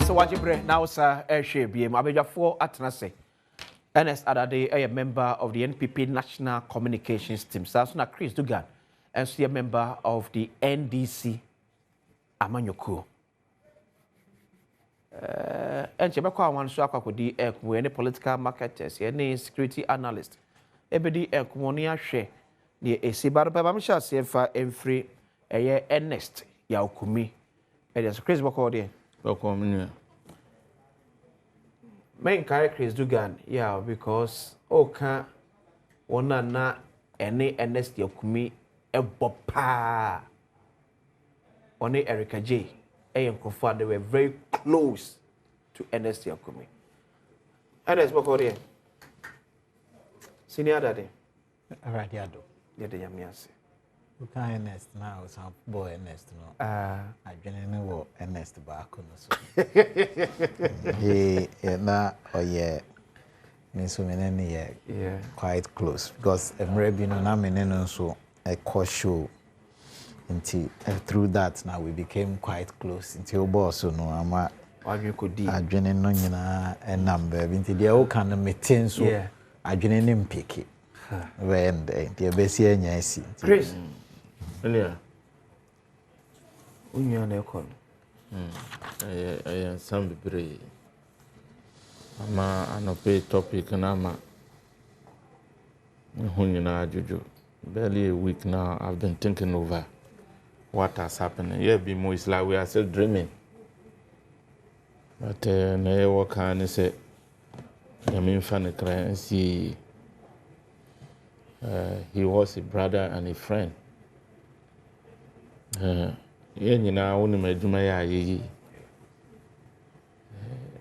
So what you bring now, sir? Share BM. Abeja for Atenase. Ernest Adade, a member of the NPP National Communications Team. So that's not Chris Dugan, and a member of the NDC Amanyoko. And Chebekwa one so akodi any political marketers, any security analyst. Ebedi Kumonia share near a Sibara Bamisha Sefa Enfree, a Ernest Yaokumi. And there's Chris Bokodi. Welcome. Main character Chris Dugan, yeah, because Oka Ona na any Ernest Yaokumi a bopa. Only Erica J. A they were very close to Ernest Yaokumi. Ernest Bokodi. Senior daddy. Alright, Adom. Yeah, the Yamiasi. We can Ernest now, some boy Ernest no. I generally know Ernest back on so. Na oh yeah. Me so many yeah quite close because every no na me no so a course show until through that now we became quite close until boss so no ama adwene no nyina enam until the o kan meeting so adwene nim pick when the best enya si Chris Yeah. Unya na ekon. I some be ama anope topic na ma hunyina ajuju. Barely a week now I've been thinking over what has happened. Yeah, be more it's like we are still dreaming. But na work can say I mean fan cry see he was a brother and a friend. Yeah, nyina wonu madwuma ya yeyi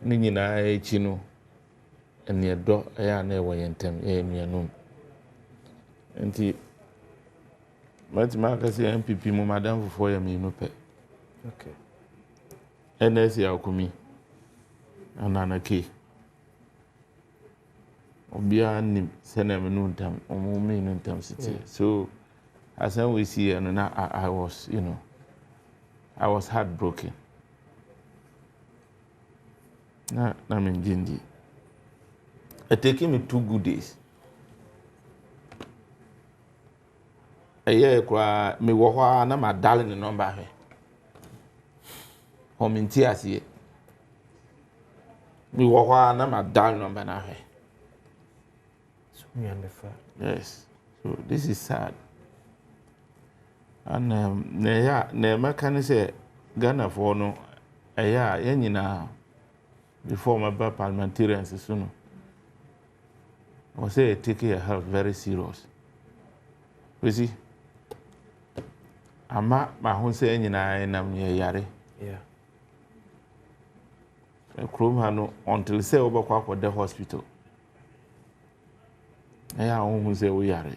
ni nyina echi no ene do ya na ewo yentem nuanum enti matima ka se MPP mu madam fofo ya me no pe okay NS Yaokumi anana ke obia nim sena me no ntam omo me no ntam siti so as we see and I was I was heartbroken. Na mean Jindi. It taking me 2 good days. A year kwa me wo na ma darling number he. Home in tears here. Me wo na ma darling number na he. So me understand. Yes. So this is sad. And ne maka say Ghana for no yanyina before my parliamentarians soon. I say take your health very serious. You see, ama ma hun say nyina nam yare. Yeah. Krom ha no until say obakwa for the hospital. Hun say we yare.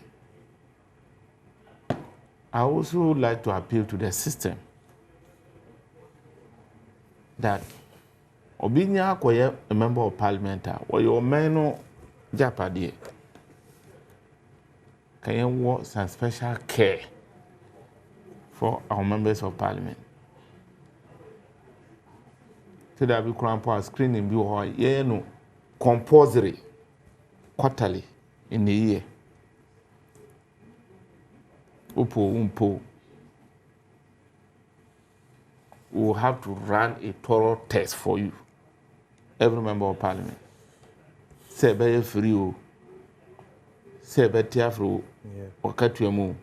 I also like to appeal to the system that Obinya akoye a member of parliament or your man Japadi can you want some special care for our members of parliament. So that we can screening be no compulsory quarterly in the year. Umpo will have to run a thorough test for you. Every member of parliament. Say be free, say be tearful, wakatuemu.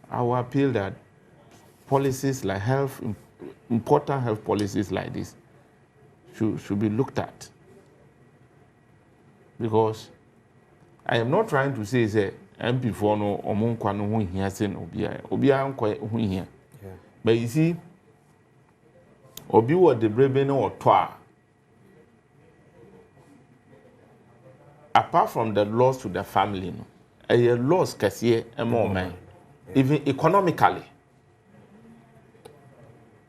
I will appeal that policies like important health policies like this should be looked at. Because I am not trying to say MP4 no omunkwa no hu hia se no obia nkwa hu hia. But you see obi wo de brebe no oto apart from the loss to the family no a loss kase man even economically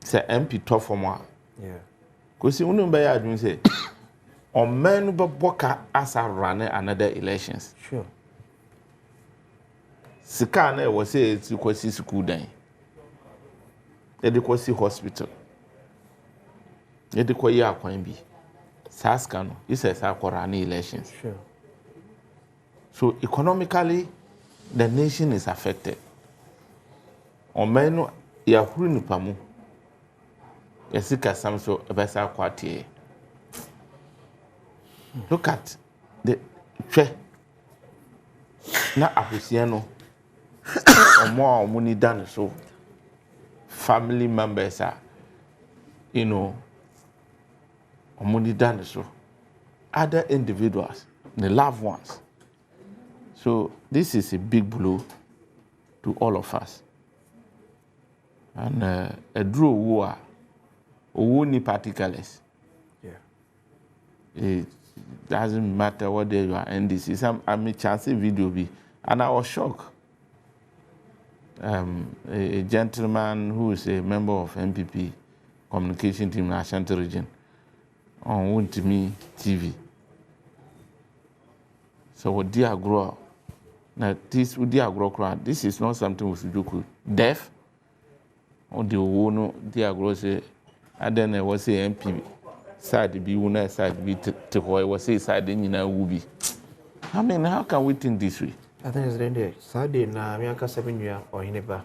say MP to for mo ko si unu be ya adun say o man no be boka as a run another elections. Sure. Sika na was say it's kwasi school dan. E de kwasi hospital. yɛde kɔyɛ akwan bi saa sika no isɛ saa kɔra ne elections. Sure. So economically the nation is affected. Ɔman no yɛahuru nipa mu yɛsika sam so ɛbɛsa akɔ ateɛ. Look at the hwɛ na ahosia no ɔmo a ɔmo ni da ne so family members are, you know, ɔmo ni da ne so other individuals the loved ones. So this is a big blow to all of us. And a draw war ni particulars. Yeah. It doesn't matter what day you are and this is a chance video be and I was shocked. A gentleman who is a member of MPP communication team in Ashanti region on Wontimi TV. So what dear grow now this would dear grow crowd. This is not something we should do. Deaf or the one dear grow say and then I was say MP side be one side be to was say side in will I mean, how can we think this way? I think it's the end. Saturday na me aka 7 year or Hineba.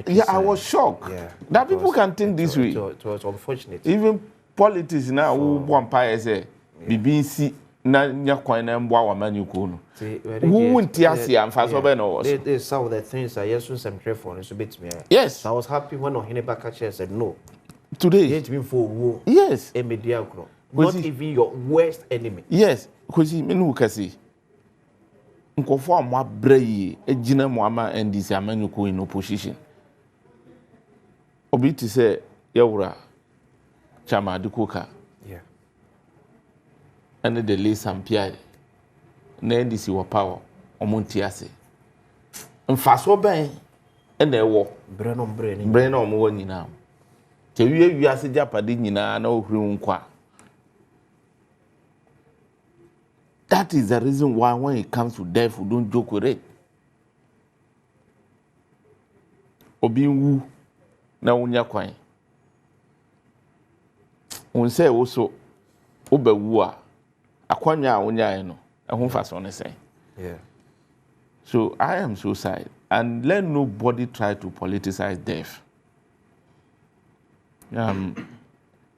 Yeah, I was shocked that people can think this way. It was unfortunate. Even politics now, who one pie say, BBC na nyakwan na mbo wa manyuko no. Who won't see am fa so be no. There's some of the things I used to some for so bit me. Yes. So I was happy when Hineba catcher said no. Today. Yet been for war. Yes. A mediocre. Not even your worst enemy. Yes, because me no kasi. Nkofo amwa breye ejina mo ama NDC amanyuko in opposition. Obi ti say yewura chama adukoka. Yeah. And the lay sampia na NDC wa power omonti ase. Mfaso ben na ewo Bre no omo wa nyina. Te wi ase japade nyina na ohuru nkwa. That is the reason why when it comes to death, we don't joke with it. Obi wu na unya kwan. Unse also obe wu a akwanya a unya no ehun fa so ne say. Yeah. So I am so sad and let nobody try to politicize death.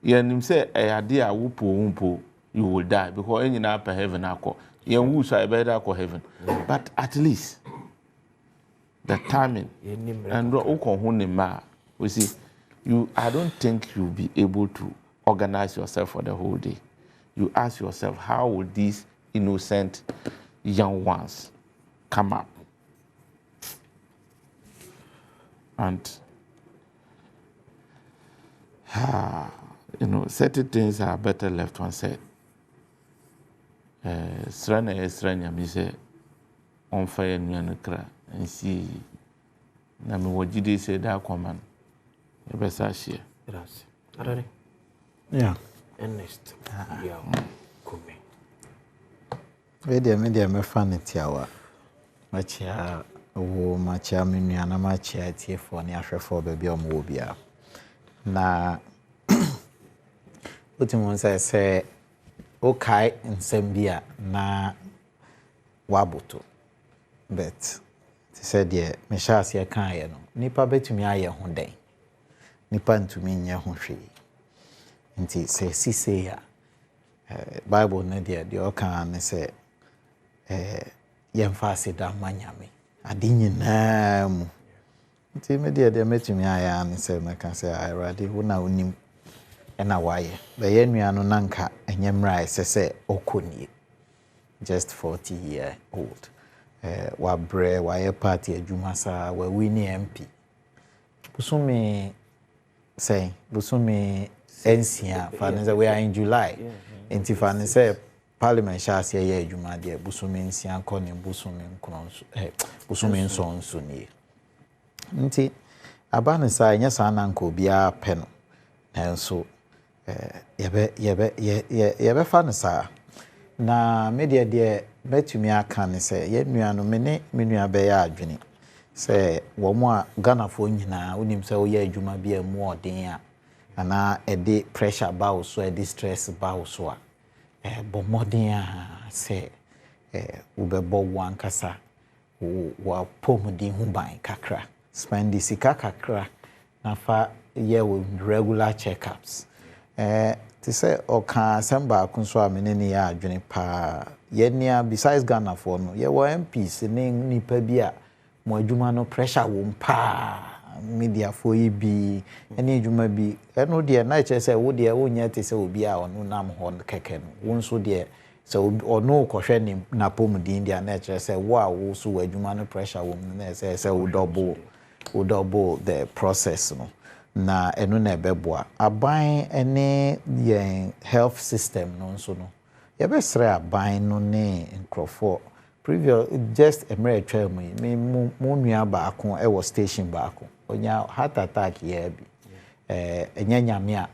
Yenim say ade a wo po you will die because any na per heaven akọ. Yen wu so I better akọ heaven. But at least the timing and we see I don't think you'll be able to organize yourself for the whole day. You ask yourself, how will these innocent young ones come up? And you know, certain things are better left unsaid. Sranya mi say on fire nyanukra and see na me wajide say that command e be sa share Gracias. Arare. Yeah. Ernest. Yeah. Kumi. Media me fan tiawa. Machia wo machia me nuana machia tie for ne ahwefo ba bia omo bia. Na utimon say okay nsem bia na waboto. But said ye me sha ase kan ye no. Nipa betumi aye ho den. Nipa ntumi nye ho hwe. Nti se sise ya Bible na de o kan ne se yemfa aseda manyame ade nyina mu. Nti me de metumi aya ne se me kan se irade wo na onim ena waye be ye nua no nanka enyemra se okonie just 40 year old wa bre wa ye party adwuma sa wa wini MP busumi say busumi ensia fa we are in July enti fa ne say parliament sha se ye adwuma de busumi ensia ko ne busumi nkronso busumi nsonso nie nti abane sa nya sa na nko bia pe no nanso yebe fa ne sa na media de betumi aka ne se ye nua no me nua be ya adwene se wo mo a Ghana fo nyina onim se wo ye adwuma bia mu odin a ana ede pressure ba wo so ede stress ba wo so a bo modern a se wo be bo wan kasa wo pomudi hu ban kakra spend the sika kakra na fa ye wo regular checkups ti say oka samba kunso ameneni ya adwene pa ye nia besides Ghana for no ye wo MPs ne nipa bi a mo adwuma no pressure wo mpa media for bi ene adwuma bi eno de na che say wo de wo nya te say obi a ono nam ho keke no wo nso de so ono kohwe ni na pomudin dia na che say wo a wo so adwuma no pressure wo na say wo double the process no na eno na ebeboa aban ene ye health system no nso no ye be sre aban no ne nkrofo previous just emeretwa mu mu nua baako e wo station baako onya heart attack ye bi enya nyame a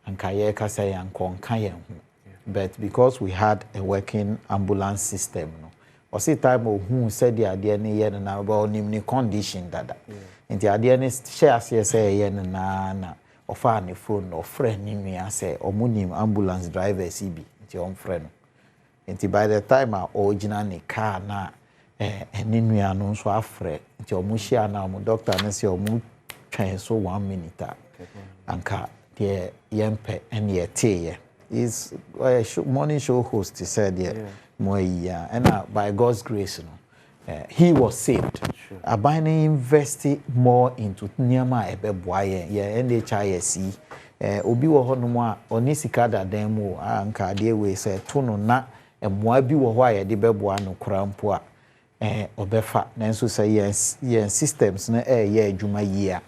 anka ye kasa ya nkonka ye hu but because we had a working ambulance system no o see time ohun said the ade ne ye na ba onim ni condition dada nti ade ne share ase say ye na ofa ne phone no friend ni nua say omunim ambulance driver CB nti on friend nti by the time a original ne car na eni nua no so afre nti omuhia na omu doctor ne say omu twen so 1 minute anka de yempe ene ye is morning show host said yeah. And by God's grace, he was saved. Sure. Abine invested more into Nyama Ebeboye, NHISC. Obi wo hono mu a onisika da dan mu anka de we say to no na emoa bi wo ho a ye de beboa no korampo a obefa nanso say yes systems na ye adwuma yi a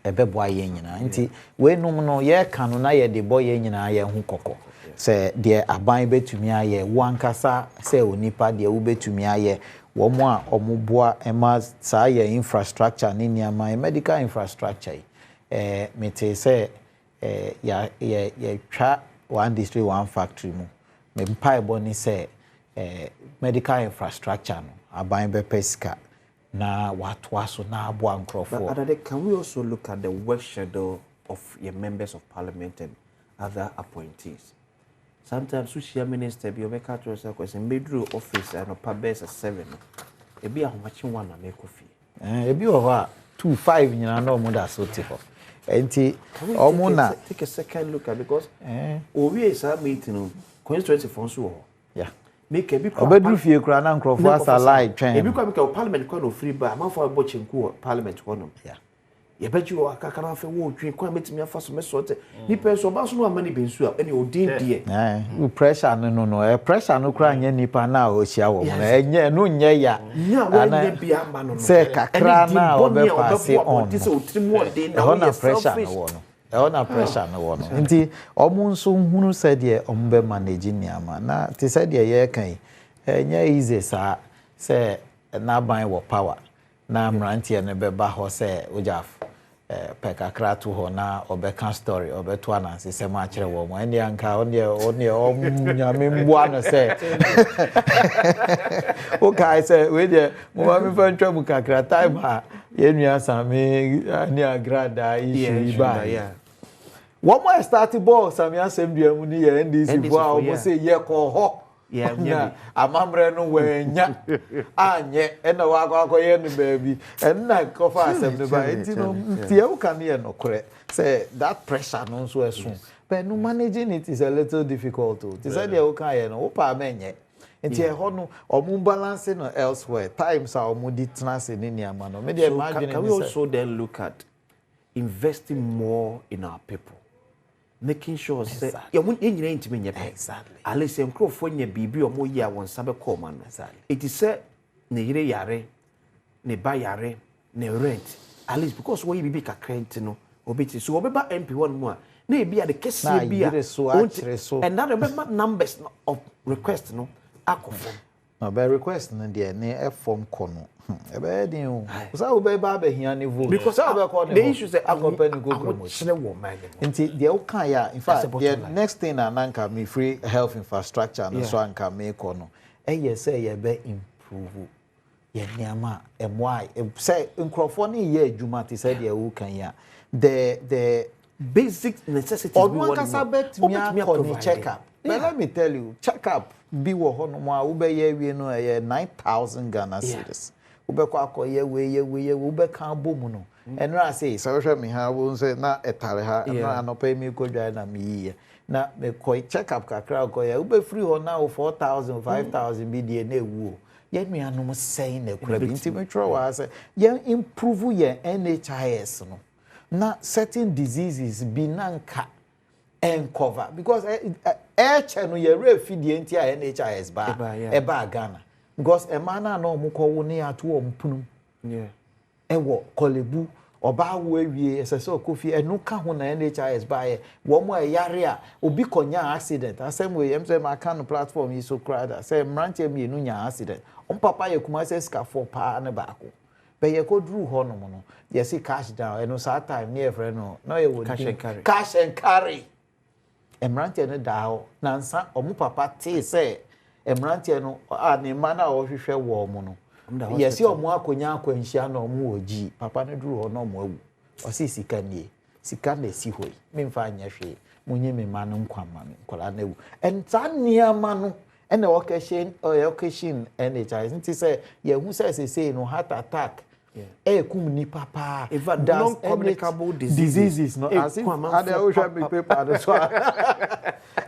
ebeboa ye nyina nti we num no ye ka no na ye de boy ye nyina ye hu kokko se de aban betumi aye wankasa se onipa de wo betumi aye wo mo a omoboa ema sa ye infrastructure ni niama medical infrastructure mete say ya twa one district one factory mu me mpa eboni say medical infrastructure no aban be pesika na watwa so na aboa nkrofo. But can we also look at the work schedule of your members of parliament and other appointees? Sometimes we see minister be obeka to say question bedroom office and pabes 7 e be how much one na make coffee e bi over 25 nyina na omo da so tipo enti omo na take a second look at because we is a meeting constituency for so yeah make a big obedru fie kura na nkrofo asa live twen e bi kwa make parliament kwa no free bar man for bo chenku parliament kwa no yeah ye beji o aka kana fe wo twen kwa metimi afa so mesote ni penso ba so no amani bensu a ene odin die we pressure no pressure no kura nya nipa na o hia wo no enye no nye ya ana bia amba no se kakra na obe pass on this otrimu odin na we pressure no wo no na pressure no wo no nti omo nso hunu se de ombe manage niama na ti se de ye kan enye easy sa se na ban wo power na mrantie ne beba ho se ojaf pekakra to ho na obeka story obeto ananse se ma kire wo mo ene anka one nyame mbua no se o kai se we de mo ma me fa ntwa mu kakra time ha ye nua same ani agrada issue ba wo mo start ball same asem dua mu ni ye NDC bo a o se ye ko ho yeah amamre no wenya anye ena wa ye no baby ena kofa asem no ba enti no tie u kan ye no kore say that pressure no so esu but no managing it is a little difficult to say there u kan ye no wo pa menye enti e ho no omu balance no elsewhere times are omu di transe ni niama no me dey imagine can we also then look at investing more in our people, making sure say ya won nyina intimi nye pe exactly alese nkrofo nya bibi o mo yi a won sabe call man exactly it is say ne yire yare ne ba yare ne rent at least because we bibi ka rent no obeti so obeba MP1 mu a na e bia de kese bia and that remember numbers of request no akofo no be request no de ne form kono ebe din o so we be ba hia ne vote because the issue say company go promotion nti de o kan ya in fact the next thing ananka me free health infrastructure no so anka me kono say ye be improve ye niama emwa say nkrofo ne ye adwuma te say de o kan ya the basic necessities or one kasa bet me a check up. But let me tell you, check up be wo ho no mo a wo be ye wie no 9,000 Ghana cedis. Wo be kwa ye we wo be kan bom no. Eno I say so hwe me ha wo say na etare ha na no pay me ko dwa na me yi. Na me ko check up kakra ko ye wo be free ho na 4,000 5,000 bi die na ewu. Ye nuanom say na kura bi nti me tro wa say ye improve ye NHIS no. Na certain diseases be nanka and cover because channel ye refidie nti a NHIS ba eba Ghana because e man na no mko wo ne ato o mpunum ewo kolebu oba wo awie esese okofi enu ka ho na NHIS ba ye wo mo yare a obi konya accident asem we yem say ma kan platform yi so crowd say mranche mi enu nya accident on papa ye kuma say ska for pa ne ba ko be ye ko dru ho no mo no ye see cash down enu sa time near friend no ye wo cash and carry Emrantie no da ho nansa omu papa te say emrantie no a ne ma na o hwehwe wo mu no yesi omu akonya akwanhia na omu oji papa no duru ho na omu awu o si sika na si hoi memfa anya hwe munye me ma no nkwama me kola na awu entania ma no ene occasion NHIS nti say ye hu say no heart attack kum ni papa non-communicable diseases no as if ada o hwa be paper so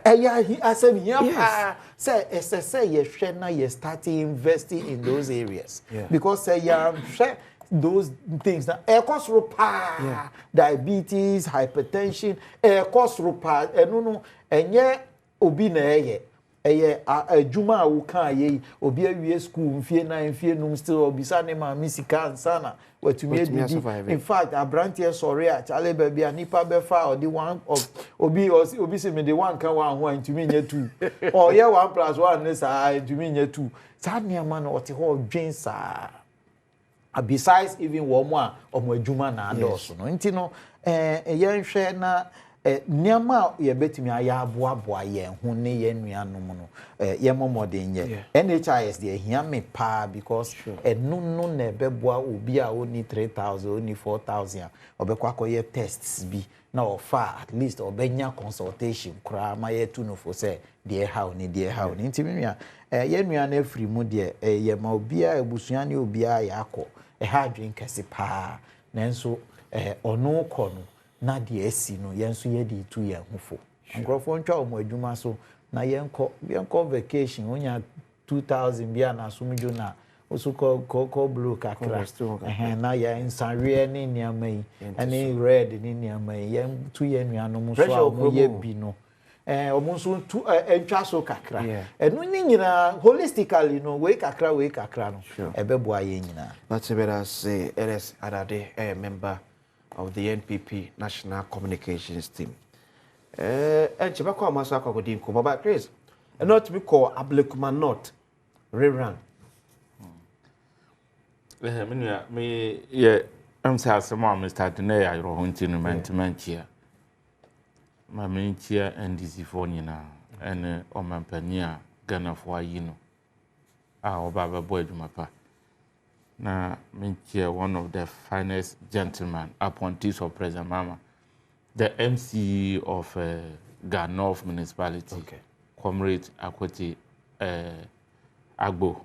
he asem here say ye hwe na ye start investing in those areas because say ya hwe those things that cause rupa diabetes hypertension cause rupa no enye obi na eye adwuma a wo kan ye obi awie school mfie na mfie num still obisa ne ma misika ansana watumi edidi in fact abrantie sorry a chale ba bia nipa be fa odi one obi se me de one kan one ho antumi nya two or ye 1+1 ne sa antumi nya two sa ne ma no ote ho dwen sa besides even wo mo a omo adwuma na adoso no nti no ye nhwe na niama ye betimi aya aboa ye hu ne ye nuanom no ye momoden ye NHIS de hia me pa because enu na beboa obi a oni 3,000 oni 4,000 obekwa koye tests bi na ofa at least obenya consultation kra ma ye tu no for say de how ni ntimi nua ye nua na free mu de ye ma obi a ebusua ne obi a ya akọ ha adwen kese pa nanso ono kọ no na de esi no yenso ye de tu ye hufo nkrofo ntwa omo adwuma so na yenko vacation onya 2,000 bia na asumjo na osuko blue kakra na ya insanwe ne niamai ane red ne niamai yen tu ye nuanom so a ye bi no omo so tu entwa so kakra enu ni nyina holistically no we kakra no ebeboa ye nyina that's better say LS Adade member of the NPP National Communications Team. Chibako amasa kwa kodi nko baba Chris. Not me call Ablekuma North rerun. Me ye am say asema Mr. Dene ya ro hunti no mantimantia. Ma mentia NDC for nyina ene omampania Ghana for ayi no. Obaba boy dumapa. Na mentia one of the finest gentlemen appointees of President Mama, the MC of Ghana North municipality, Comrade Akweti Agbo.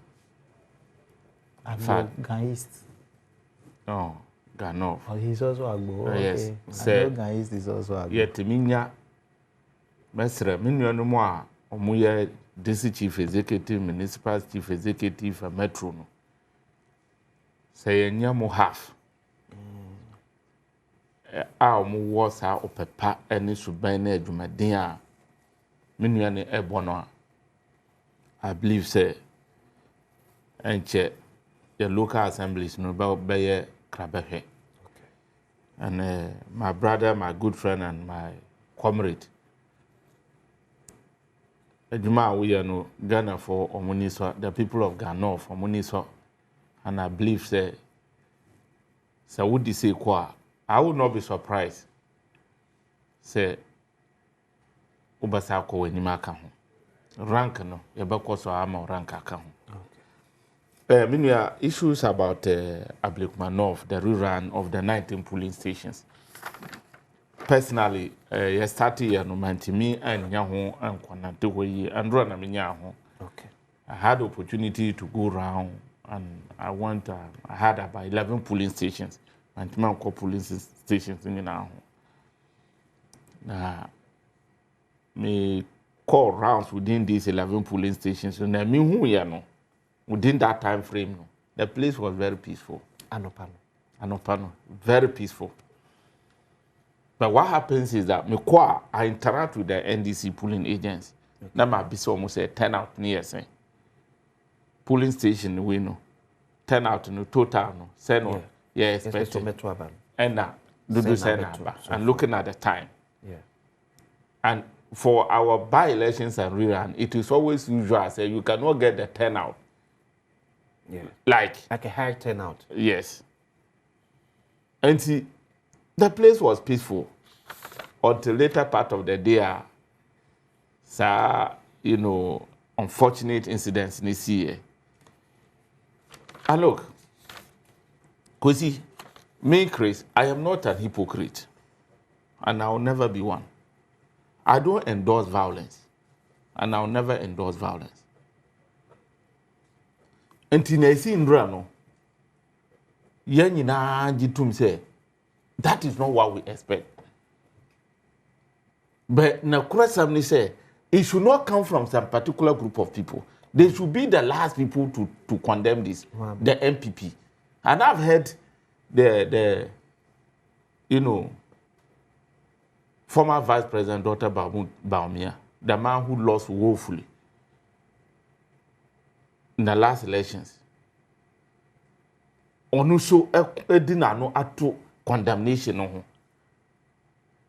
Ghana East. No, Ghana North. Oh, he's also Agbo. Okay. Yes. Ghana East is also Agbo. Yet minya mesre minyo no mo a omuye district chief executive, municipal chief executive, metro no. Say nyamo half omo was a opepa eni suban na adwumaden a menua ne ebono I believe say enche the local assemblies no be krabehwe and my brother, my good friend and my comrade adwuma we no Ghana for omoniso the people of Ghana for omoniso. And I believe say would you say kwa I would not be surprised say ubasa ko wenima ka ho rank no ye beko so ama rank aka ho issues about Ablekuma North, the rerun of the 19 polling stations. personally, I started here no me and Yaho and Kwanante way and run a minyaho. Okay. I had opportunity to go around and I had about 11 polling stations and man called polling stations in now. Now, me call rounds within these 11 polling stations. And I mean, who you know, within that time frame, no, the place was very peaceful. Anopano, very peaceful. But what happens is that I interact with the NDC polling agents. Now my be almost a turnout near say. Polling station we know. Turnout no total no. Say no. Yeah, expected. And now do say and looking at the time. Yeah. And for our by-elections and rerun, it is always usual. Say you cannot get the turnout. Yeah. Like a high turnout. Yes. And see, the place was peaceful until later part of the day. Unfortunate incidents this year. And look, Kosi, me, Chris, I am not a hypocrite, and I will never be one. I don't endorse violence, and I will never endorse violence. Until I see in Rano, Yanina Jitum say, that is not what we expect. But Nakurasam say, it should not come from some particular group of people. They should be the last people to condemn this, the MPP. And I've heard the former Vice President Dr. Baumia, the man who lost woefully in the last elections. Onusho edina no ato condemnation no.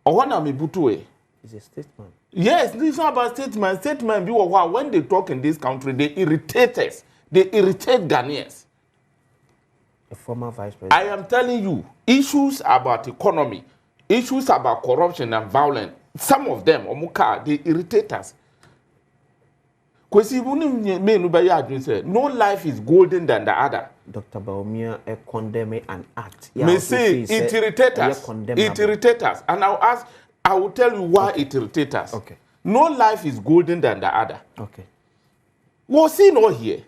Owana mebutuwe. It's a statement. Yes, this is not about statement. Statement be when they talk in this country, they irritate us. They irritate Ghanaians. A former vice president. I am telling you, issues about economy, issues about corruption and violence, some of them, they irritate us. No life is golden than the other. Dr. Baumia condemn an act. May say it irritates us. It irritates us. And I will tell you why it irritates us. Okay. No life is golden than the other. Okay. Was he not here?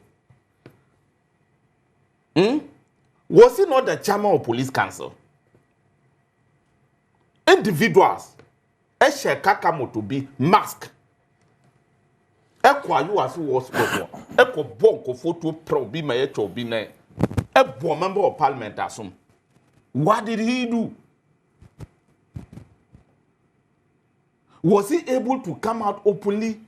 Was he not the chairman of police council? Individuals, Eshe Kakamo to be mask. Ekwa you as was before. Eko bonko photo pro be my echo be na. Ebo member of parliament asum. What did he do? Was he able to come out openly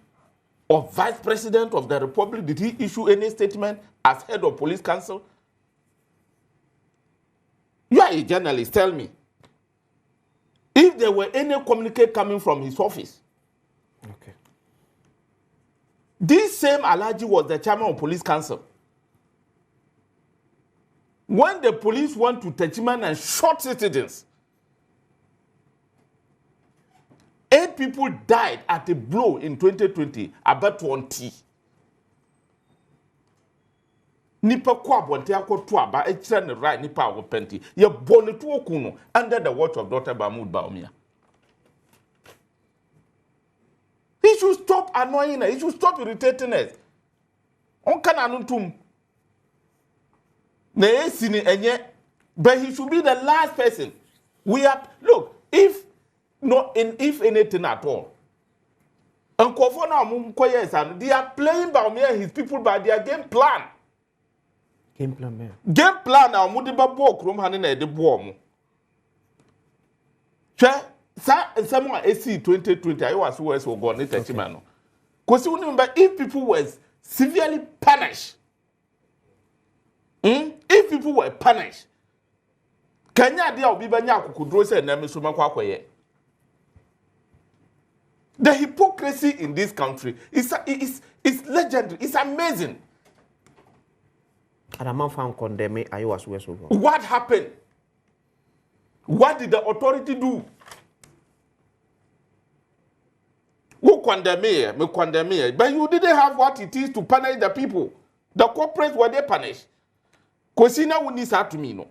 or vice president of the republic? Did he issue any statement as head of police council? You are a journalist, tell me. If there were any communique coming from his office. Okay. This same Alaji was the chairman of police council. When the police went to Techiman and shot citizens, 8 people died at a blow in 2020, about 20. Nipa kwa bonte akoto aba ekira ne right nipa awopenti ye bonetu okuno under the watch of Dr. Baumia. He should stop annoying us. He should stop irritating us. On can anuntum. But he should be the last person. We are if anything at all. And they are playing Baumia and his people by their game plan. Game plan, man. Game plan now, Mudiba Bo Krum Hanine de Boom. Someone AC 2020, I was who else will go on it. Because you remember, if people were severely punished, if people were punished, Kenya dia Obibanya could draw say Nemisuma. The hypocrisy in this country is legendary. It's amazing. And a man found condemn I was west of. What happened? What did the authority do? Who condemn me? But you didn't have what it is to punish the people. The corporates were they punished. Because now we need to me, no.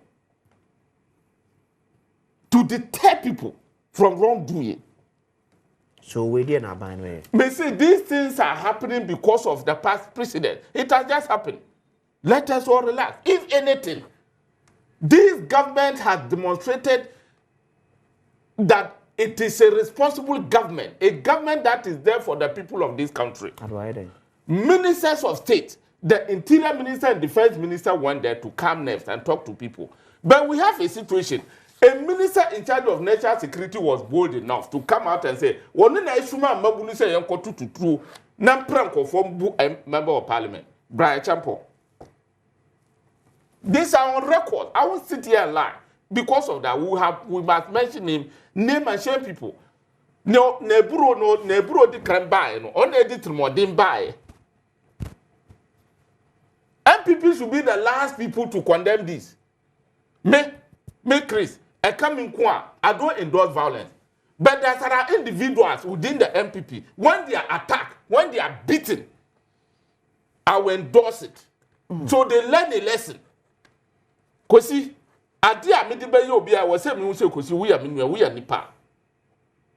To deter people from wrongdoing. So we didn't ban way. May say these things are happening because of the past precedent. It has just happened. Let us all relax. If anything, this government has demonstrated that it is a responsible government, a government that is there for the people of this country. Ministers of state, the interior minister and defense minister went there to calm nerves and talk to people. But we have a situation. A minister in charge of national security was bold enough to come out and say, "One na isuma mabunu say yanko tutu na pranko from member of parliament, Brian Champo." These are on record. I won't sit here and lie. Because of that, we must mention him, name and shame people. No, neburo di can buy, no, on edit more than buy. MPP should be the last people to condemn this. Me, Chris, I come in Kwa, I don't endorse violence. But there are individuals within the MPP, when they are attacked, when they are beaten, I will endorse it. So they learn a lesson. Kosi, adia medibe yo bia wo se mi se kosi we ya nipa.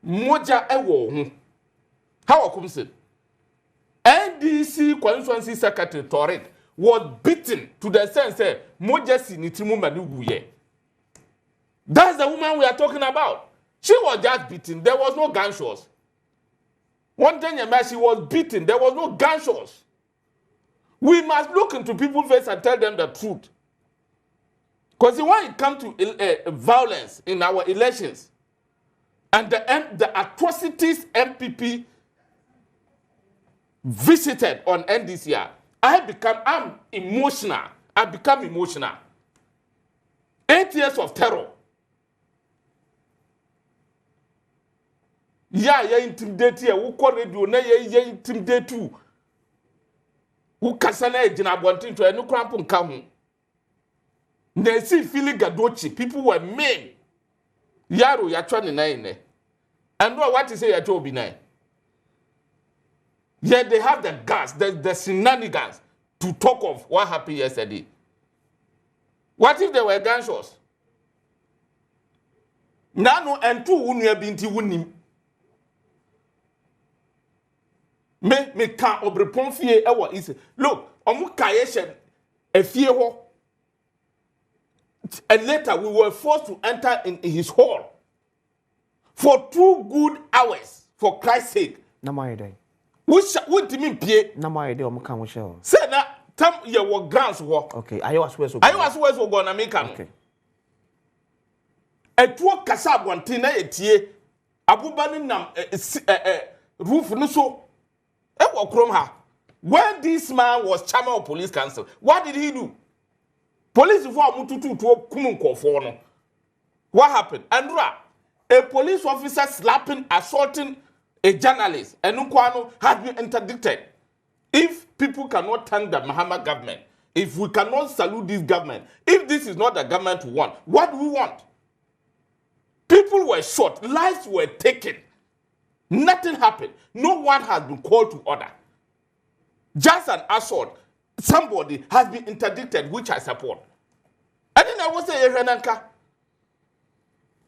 Moja ewo hu. How okumse? NDC constituency secretary Torik was beaten to the sense that moja si nitimu mani wuye. That's the woman we are talking about. She was just beaten. There was no gunshots. One thing she was beaten. There was no gunshots. We must look into people's face and tell them the truth. Because when it comes to violence in our elections and the atrocities MPP visited on NDCR, I'm emotional. I become emotional. 8 years of terror. Yeah, intimidate here. Who call radio? Yeah, intimidate too. Who kasana ejina bontin to enu krampun kamu. They see feeling gadochi. People were mean. Yaro ya chwani na ine. And what is say ya chobi na? Yeah, they have the gas, the shenanigans to talk of what happened yesterday. What if there were gunshots? Nano and two unya binti wunim. Me can obrepon fie ewa ise. Look, omu kayeshe e fie ho. And later we were forced to enter in his hall for 2 good hours, for Christ's sake. Namayede. What do you mean, Pierre? Namayede omu kan wisho. Say na tam ye wo grounds wo. Okay, ayo aswe so. Ayo aswe so go na make am. Okay. Etuo kasa abonten na etie. Abuba ni nam roof no so. When this man was chairman of police council, what did he do? Police what happened? Andra, a police officer slapping, assaulting a journalist, and Nkwano has been interdicted. If people cannot thank the Mahama government, if we cannot salute this government, if this is not the government we want, what do we want? People were shot, lives were taken. Nothing happened. No one has been called to order. Just an assault. Somebody has been interdicted, which I support. And then I will say,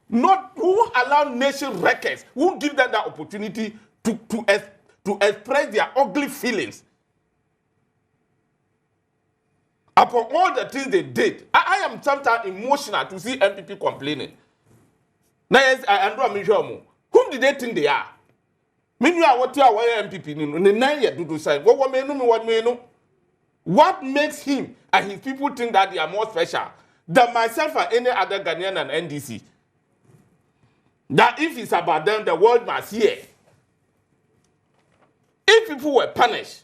not who allow nation records, who give them that opportunity to express their ugly feelings upon all the things they did. I am sometimes emotional to see MPP complaining. Now, yes, Andrew, whom did they think they are? What makes him and his people think that they are more special than myself and any other Ghanaian and NDC? That if it's about them, the world must hear. If people were punished,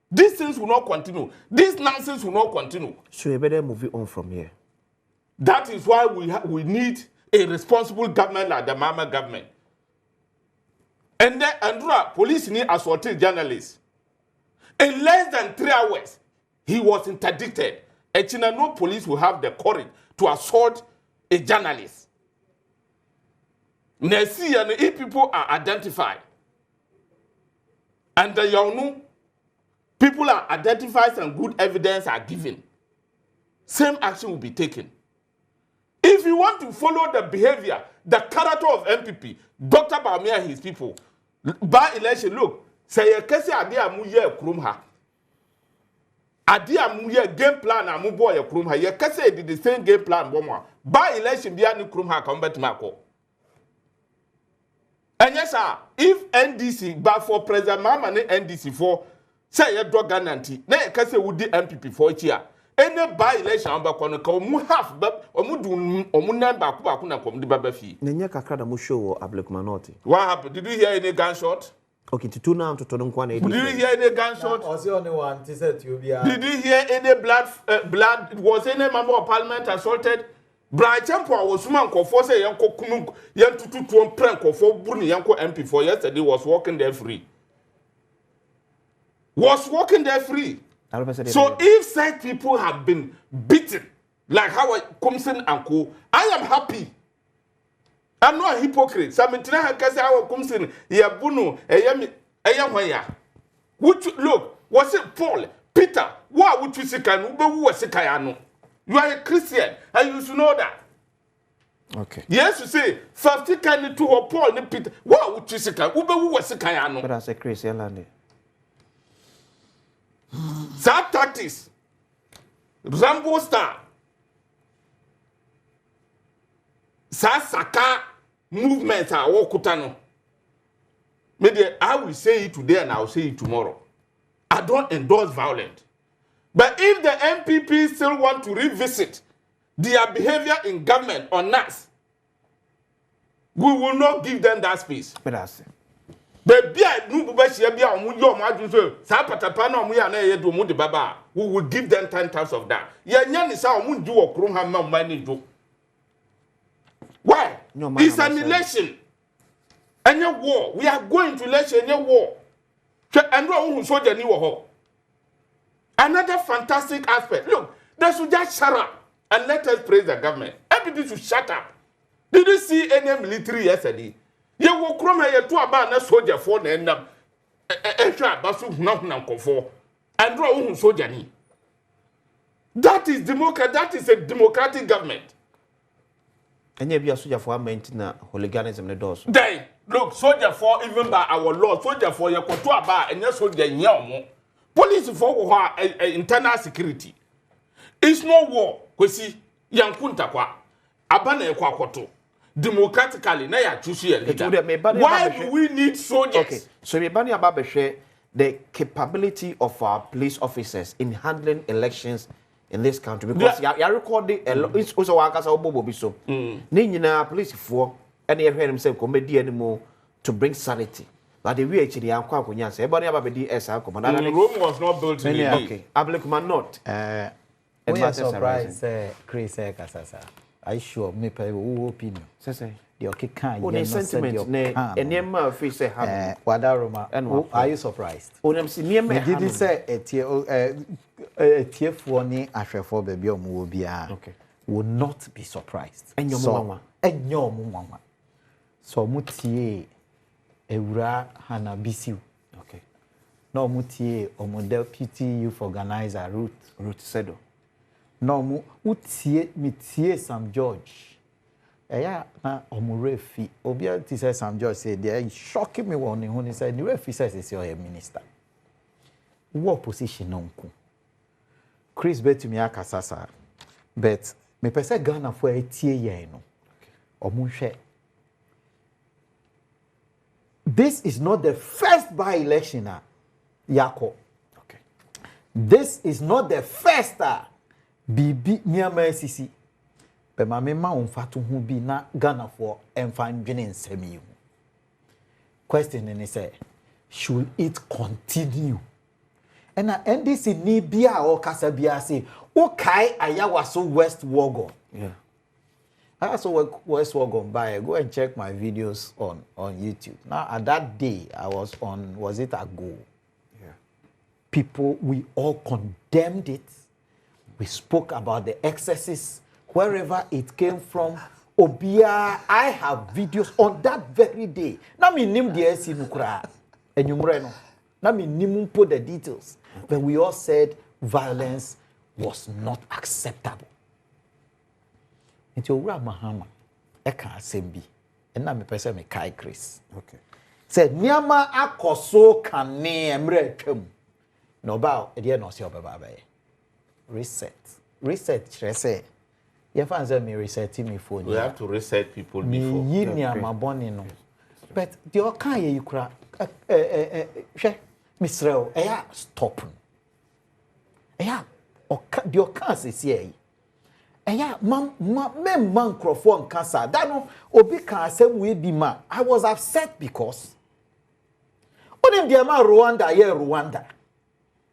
these things will not continue. This nonsense will not continue. So you better move it on from here. That is why we need a responsible government like the Mama government. And then Andra, police need assaulted journalists. In less than 3 hours, he was interdicted. And no police will have the courage to assault a journalist. Now see, and if people are identified, and the young people are identified and good evidence are given, same action will be taken. If you want to follow the behavior the character of MPP, Dr. Bawumia and his people. By election, look, say a case idea muye krumha. Idea muye game plan and mubo ya krumha. Ye case did the same game plan bomwa. By election, be any krumha come back to Mako. And yes, sir, if NDC, but for President Mama and NDC for say a drug guarantee, na case would the MPP for each year. Any by election amba kono ka omu half omu do omu number ku na kom de baba fi. Nenya kakra da mo show Ablekuma North. What happened? Did you hear any gunshot? Okay, to Turnout to Nkwa na. Did you hear any gunshot? Was the only one to say to be. Did you hear any blood was any member of parliament assaulted? Brian Champo was man ko say yanko kumu yan tutu to prank for buru yanko MP for yesterday was walking there free. Was walking there free. So if such people have been beaten, like how Kumsin and Co, I am happy. I'm not a hypocrite. Samintina Hakasa, how Kumsin, Yabuno, Ayamaya. Look, was it Paul, Peter? Why would you say who was Sikayano? You are a Christian, and you should know that. Okay. Yes, you say, 50 can to or Paul and Peter. Why would you say who was Sikayano? But as a Christian land. That tactics, Rambo Star, Sasaka movements are all Kutano. Maybe I will say it today and I will say it tomorrow. I don't endorse violence. But if the MPP still want to revisit their behavior in government on us, we will not give them that space. But as Baby, we will give them 10 times of that. Why? No, it's an election. And a war. We are going to election and a war. Another fantastic aspect. Look, they should just shut up and let us praise the government. Everybody should shut up. Did you see any military yesterday? You will come here to a soldier for the end of and draw soldier. That is democrat. That is a democratic government. And you be a soldier for maintaining hooliganism the doors. Then look, soldier for even by our law, soldier for your control bar and your soldier young. Police for internal security. It's no war. We see Yankunta kwa abana kwa koto. Democratically, na ya choose a leader. Why do we need soldiers? Okay, so we bani about share the capability of our police officers in handling elections in this country because you recording it's also wakasa obobo biso. Ni nyina police for any hear himself comedy anymore to bring sanity. But the way actually am kwa kunya say everybody about the SR command. Rome was not built in a day. Okay, Ablekuma North. We are surprised, Chris Kasasa. I sure me pay who opinion. Say the okay kind. Oh, the sentiment ne enema fi say have. Wadaroma. Are you surprised? Oh, them see me did say etie for ni ahwefo baby omo bia. Okay. Will not be surprised. Enyo mo nwanwa. So mutie Ewura Hana Bisiu. Okay. No mutie omo deputy youth organizer Ruth Sedo. No mu utie mitie Sam George. Eya na omo refi. Obia ti say Sam George say they shocking me when he said the refi says is your minister. What position nonku? Chris betumi akasasa. But me pese Ghana for etie yen no. Omo hwe. This is not the first by-election, Yako. Okay. This is not the first Bibi Myanmar SCC. But my mama on fatu who be na Ghana for and find winning semi. Question and say, should it continue? And NDC ni bia or Kasabia say, okay, ayawaso West Wogo. Yeah. I also West Wogon by go and check my videos on YouTube. Now at that day I was on was it a go? Yeah. People we all condemned it. We spoke about the excesses wherever it came from. Obia, I have videos on that very day. Now me name the SC Nukra and Yumreno. Now me name put the details. But we all said violence was not acceptable. Nti owura Mahama eka asembi and na me pese me kai Chris Okay. said niama akoso kane emre twam no ba e de no se obeba ba reset chere say you fan say me reset me phone We have to reset people before. me yi niama boni no but the okan ye yikura hwe misrel eya stop eya oka the okan se se eya man crofon cancer that no obi kan asem we bi ma I was upset because onim the man Rwanda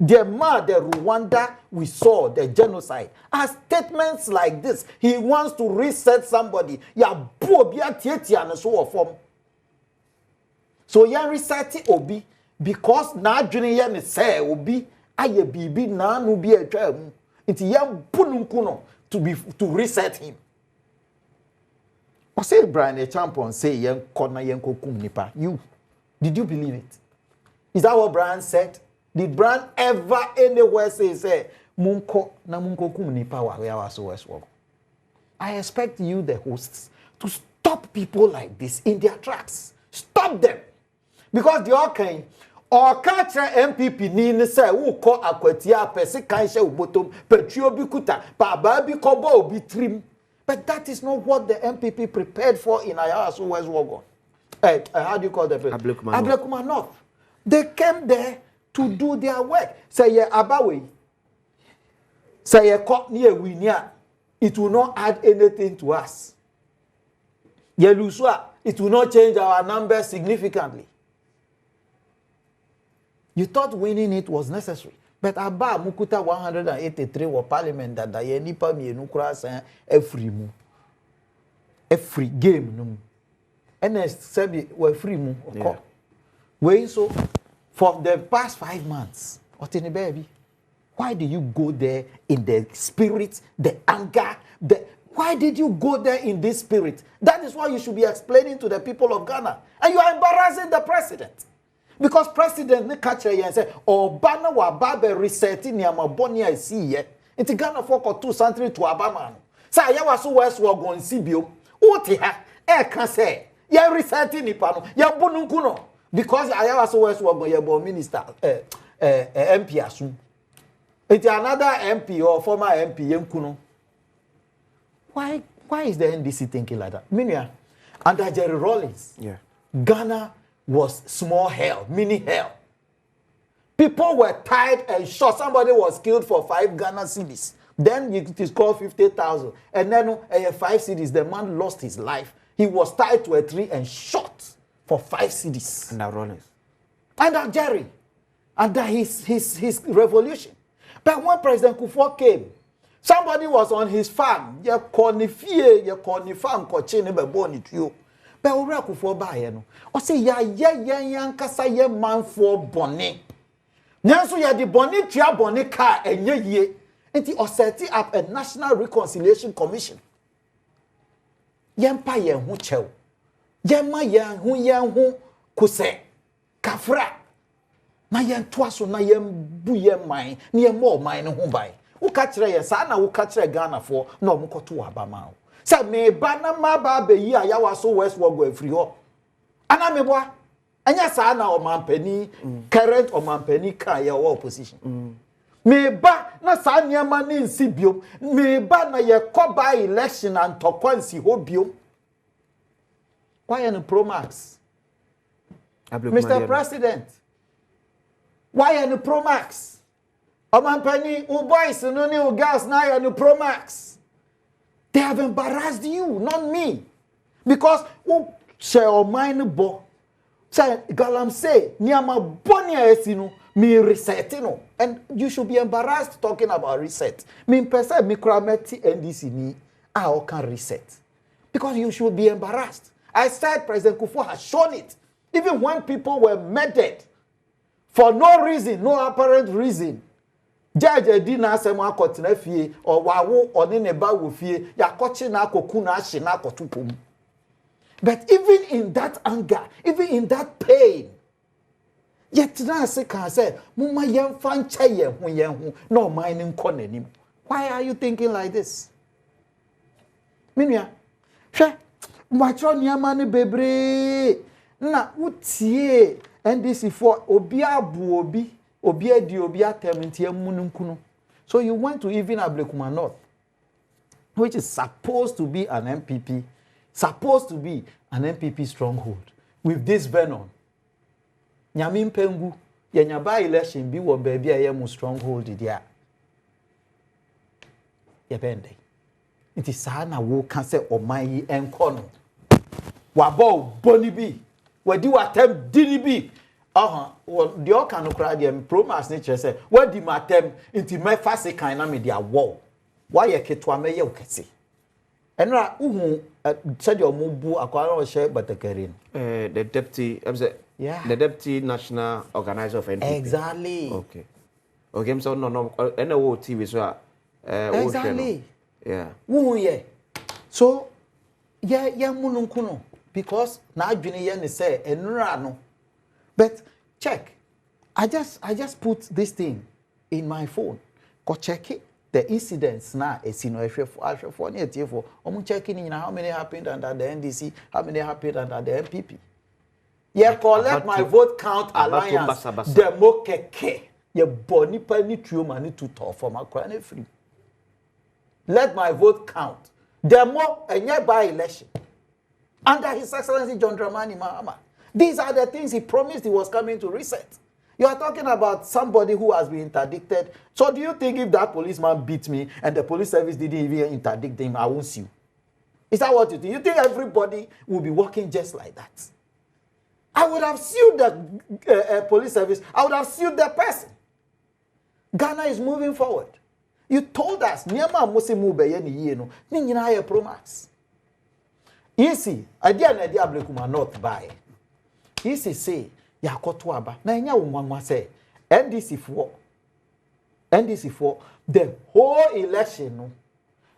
the Rwanda we saw the genocide as statements like this he wants to reset somebody ya bo bia tietia no so form so ya reset obi because na adwene ye ne say obi aye bibi na no bi atwa mu nti ya bununku no to reset him. I say Brian a champion say yen corner yen kokum nipa. Did you believe it? Is that what Brian said? Did Brian ever anywhere say munko na munko kum nipa wa was west? I expect you the hosts to stop people like this in their tracks. Stop them. Because the okay or catch MPP ni say who call akwatia pese kan hye ubotom petrio bi kuta baba bi kobo obi trim but that is not what the MPP prepared for in Ayawaso West Wogon. How do you call the place? Ablekuma North. They came there to do their work. Say ye abawe. Say ye caught near winia. It will not add anything to us. Ye luswa. It will not change our numbers significantly. You thought winning it was necessary. But Abba Mukuta 183 were parliament that the Yenipa Mienukra every game. No. And Sebi were free. Wait, so for the past 5 months, what in the baby? Why do you go there in the spirit, the anger? Why did you go there in this spirit? That is why you should be explaining to the people of Ghana. And you are embarrassing the president. Because president ne catch and say Obana wa babe resetting niama boni I see ye. Inti Ghana for 2 century to Abama. Say Ayawaso West wo gon sibio. Uti ha can say ya resetting ni pano ya bonunkuno because Ayawaso West wo gon ye bo minister MP asu. It's another MP or former MP yenkuno. Why is the NDC thinking like that? Minya under Jerry Rawlings. Yeah. Ghana was small hell, mini hell. People were tied and shot. Somebody was killed for 5 Ghana cedis. Then it is called 50,000. And then 5 cedis, the man lost his life. He was tied to a tree and shot for 5 cedis. Under Rollins. Under Jerry. Under his revolution. But when President Kufuor came, somebody was on his farm. You call the farm, but ora Kufuor bae no o say ya yankasa ye manfo bone nyanso ya de bone tua bone ka enye yie enti o set up a National Reconciliation Commission yempa ye hu chew yemma ye hu kuse kafra na ye ntoaso na ye bu ye man na ye mo man ne ho bai wo ka kire ye sa na wo ka kire Ghana fo na o mkoto abama o say me ba na ma ba be yi Ayawaso West Wogo afri ho ana me boa anya sa na o mampani current o mampani kan ye wo opposition me ba na sa niama ni nsi biom me ba na ye koba election and tokwansi ho biom why an Pro Max Mr. President why an Pro Max o mampani u boys no ni u girls na an Pro Max. They have embarrassed you, not me. Because who share mine bo. Say Galam say niama bonia esinu me resetino. And you should be embarrassed talking about reset. Me person me krameti NDC ni I can reset. Because you should be embarrassed. I said President Kufuor has shown it. Even when people were murdered for no reason, no apparent reason. Judge dina asem akotena fie o wawo one ne ba wo fie yakoche na akoku na ahye na akotupom. But even in that anger, even in that pain, yet na se kan say mumma yemfa nche ye hu no man nko nanim. Why are you thinking like this? Minua, hwe Mwachro niyama ni bebre. Na utie NDC for obi abu obi edi obi atem nti emununkuno. So you went to even Ablekuma North, which is supposed to be an MPP, stronghold with this venom. Nyamin Pengu, Yanyaba election be one baby I am stronghold there. Yabende. It is sana wo cancer or my encono. Wabo bonibi. Where do attempt dinibi? Well, the all can cry them promise nature say, where do my attempt into my fast kind of media wall? Why a ketwa me you can see? And said your mubu aquano share but the carrying. The deputy, the deputy national organizer of NPP. Exactly. Okay, so no, TV so exactly. Yeah. Yeah. So, yeah, mununkuno. Because now Junior say no. But check. I just put this thing in my phone. Go check it. The incidents now is for checking how many happened under the NDC, how many happened under the MPP. Yeah, collect my vote count alliance. Demo keke. Ye boni pa ni trioma ni tuto for my crown free. Let my vote count. Demo a nearby election. Under His Excellency John Dramani Mahama. These are the things he promised he was coming to reset. You are talking about somebody who has been interdicted. So do you think if that policeman beat me and the police service didn't even interdict him, I won't sue? Is that what you think? You think everybody will be working just like that? I would have sued the police service. I would have sued the person. Ghana is moving forward. You told us, Nyama Mose Mube ni yeno, ni nyina ye Promax. Easy, idea na dia Ablekuma North by. Easy say, ya koto aba. Na nya wonwa say, NDC for the whole election no.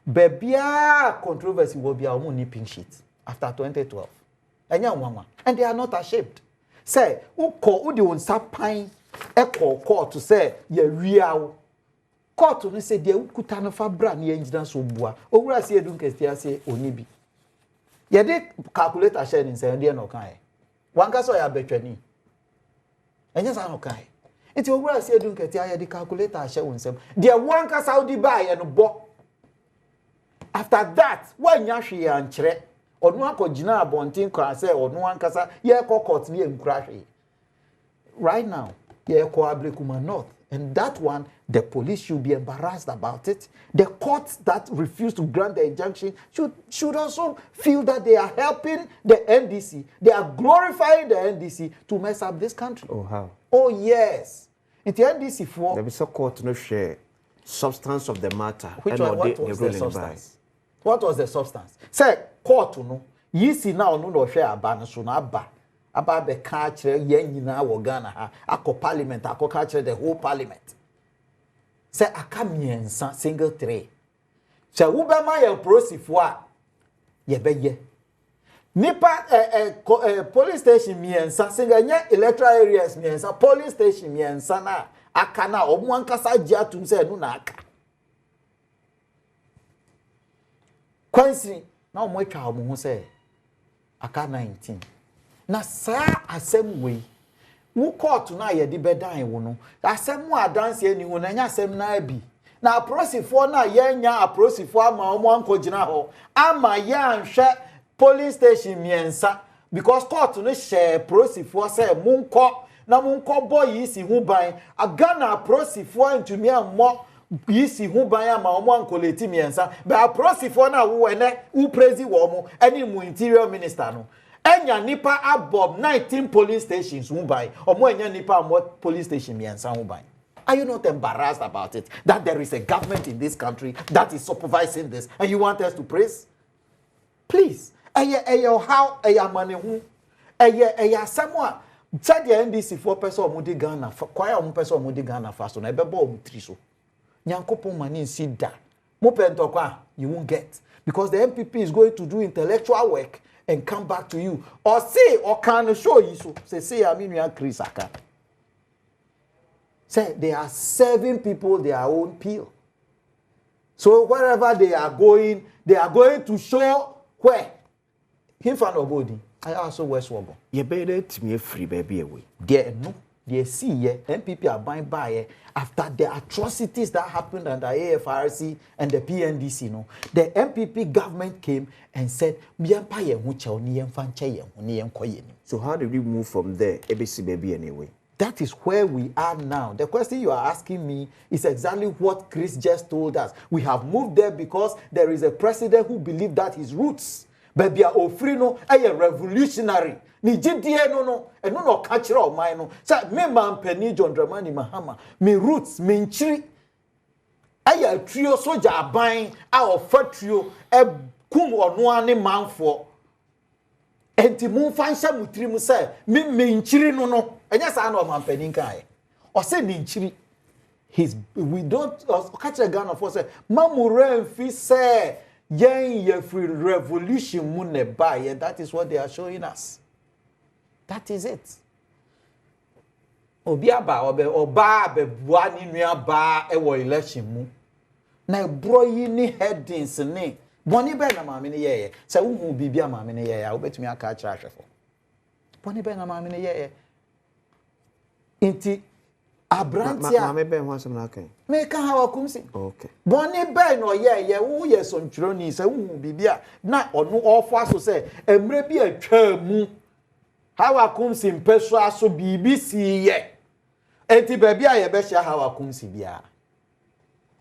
Bebia controversy will be our money pink sheet after 2012. Enya wonwa. And they are not ashamed. Say, who de won sapan court to say ye real. Court no say de ukuta no fa bra na enjina so bua. Owura se edun kestia say onibi. Ye de calculator share in say de no kan. Wanka so ya betwani. Enya sa no kan. Enti owura se edun kestia ye de calculator share wonsem. De wanka Saudi buy ye no bo. After that, when yahwe ya nkyere, onu akogina abontin kwa say onu ankasa ye court ni enkura hwe. Right now, ye ko Ablekuma North. And that one, the police should be embarrassed about it. The courts that refuse to grant the injunction should also feel that they are helping the NDC. They are glorifying the NDC to mess up this country. Oh, how? Oh, yes. In the NDC for... There is a court no share substance of the matter. Which one? What was the substance? What was the substance? Say, court, no. Yisi now no share abana so na ba. Aba be ka kire yen nyina wo Ghana ha akọ parliament akọ ka kire the whole parliament say aka miensa single three say wo be ma ye prosifo a ye be ye nipa police station miensa single nya electoral areas miensa police station miensa na aka na omo ankasa gi atum say no na aka kwansi na omo atwa omo ho say aka 19 na saa asem we wo court na ye de bedan wo no asem mu adanse ani ho na nya asem na abi na aprosifo na ye nya aprosifo ama omo ankogina ho ama ye anhwe police station miensa because court no share aprosifo say munko na munko boy isi hu ban agana aprosifo ntumi ammo isi hu ban ama omo ankoleti miensa be aprosifo na wo ene wo prezi wo mo ani mu interior minister no enya nipa abob 19 police stations Mumbai omo enya nipa amo police station miensa Mumbai. Are you not embarrassed about it that there is a government in this country that is supervising this and you want us to praise? Please, how money hu samwa said the NDC for person omudi Ghana for kwaya omo person omudi Ghana fast na ebebo omutri so nyankopon mani nsi da mo pentokwa you won't get because the MPP is going to do intellectual work and come back to you or say or can show you so say I mean you are Chris Aka say they are serving people their own peel so wherever they are going to show where him fan obodi I also West Wogo ye better to me free baby away there no they see ye MPP are buying by after the atrocities that happened under AFRC and the PNDC no the MPP government came and said so how did we move from there ABC baby anyway? That is where we are now. The question you are asking me is exactly what Chris just told us. We have moved there because there is a president who believes that his roots. But we are offering a revolutionary. Ni jidie no catch of mine no. Say me man penny John Dramani Mahama. Me roots me nchiri. A trio soja aban a trio e kum ono ane manfo. Enti mun fansha mutiri mu say me nchiri no. Enya sa na man penny kan. O say ni nchiri. We don't catch a gun of say mamure mfi say yen free revolution mu ne ba. That is what they are showing us. That is it. Obi aba oba bebua ni nua ba e wo election mu. Na bro yi ni headings ni. Boni be na maame ni ye. Se wo hu bibia maame ni ye ya, wo betumi aka akira ahwefo. Boni be na maame ni ye. Inti abrantia maame be ho asem na kan. Me ka ha wakumsi. Okay. Boni be no ye wo ye so ntwiro ni se wo hu bibia na ono ofo aso se emre bi atwa mu. How comes in Peswa so BBC ye? Enti baby a ye be share how comes bia.